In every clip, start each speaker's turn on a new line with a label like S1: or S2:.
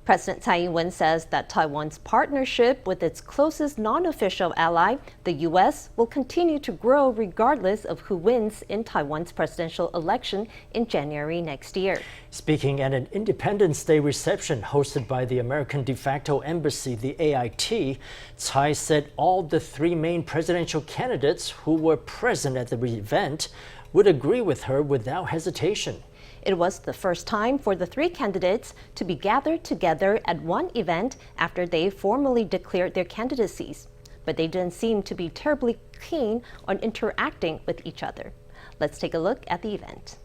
S1: President Tsai Ing-wen says that Taiwan's partnership with its closest non-official ally, the U.S., will continue to grow regardless of who wins in Taiwan's presidential election in January next year.
S2: Speaking at an Independence Day reception hosted by the American de facto embassy, the AIT, Tsai said all the three main presidential candidates who were present at the event would agree with her without hesitation.
S1: It was the first time for the three candidates to be gathered together at one event after they formally declared their candidacies. But they didn't seem to be terribly keen on interacting with each other. Let's take a look at the event.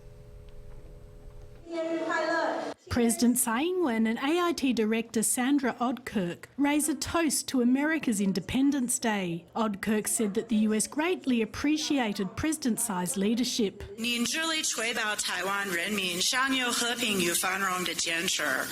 S3: President Tsai Ing-wen and AIT Director Sandra Oudkirk raise a toast to America's Independence Day. Oudkirk said that the US greatly appreciated President Tsai's leadership.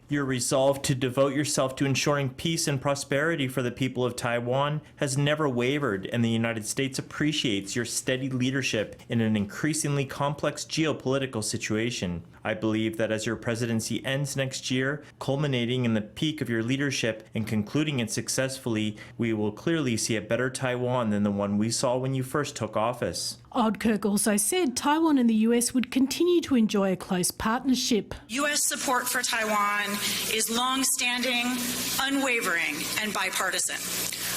S4: Your resolve to devote yourself to ensuring peace and prosperity for the people of Taiwan has never wavered, and the United States appreciates your steady leadership in an increasingly complex geopolitical situation. I believe that as your presidency ends next year, culminating in the peak of your leadership and concluding it successfully, we will clearly see a better Taiwan than the one we saw when you first took office.
S3: Oudkirk also said Taiwan and the US would continue to enjoy a close partnership.
S5: U.S. support for Taiwan is long-standing, unwavering, and bipartisan.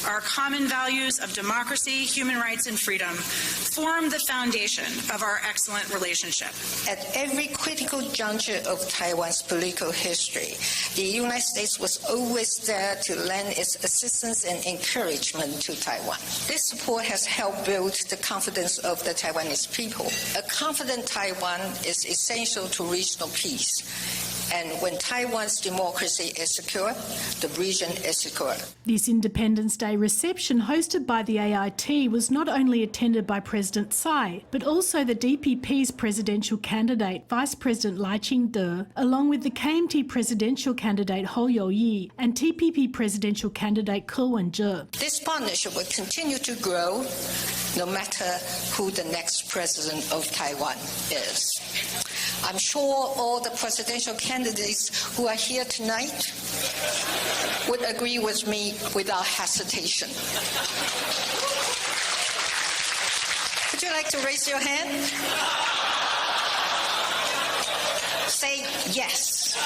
S5: Our common values of democracy, human rights, and freedom form the foundation of our excellent relationship.
S6: At every critical juncture of Taiwan's political history, the United States was always there to lend its assistance and encouragement to Taiwan. This support has helped build the confidence of the Taiwanese people. A confident Taiwan is essential to regional peace. And when Taiwan's democracy is secure, the region is secure.
S3: This Independence Day reception hosted by the AIT was not only attended by President Tsai, but also the DPP's presidential candidate, Vice President Lai Ching-te, along with the KMT presidential candidate Hou Yo-yi and TPP presidential candidate Ko Wen-je.
S6: This partnership will continue to grow no matter who the next president of Taiwan is. I'm sure all the presidential candidates who are here tonight would agree with me without hesitation. Would you like to raise your hand? Say yes.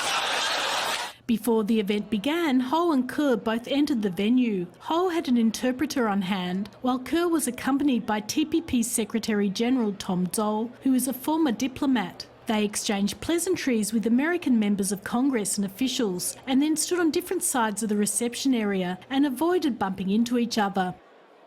S3: Before the event began, Hou and Kerr both entered the venue. Hou had an interpreter on hand, while Kerr was accompanied by TPP Secretary General Tom Zhou, who is a former diplomat. They exchanged pleasantries with American members of Congress and officials, and then stood on different sides of the reception area and avoided bumping into each other.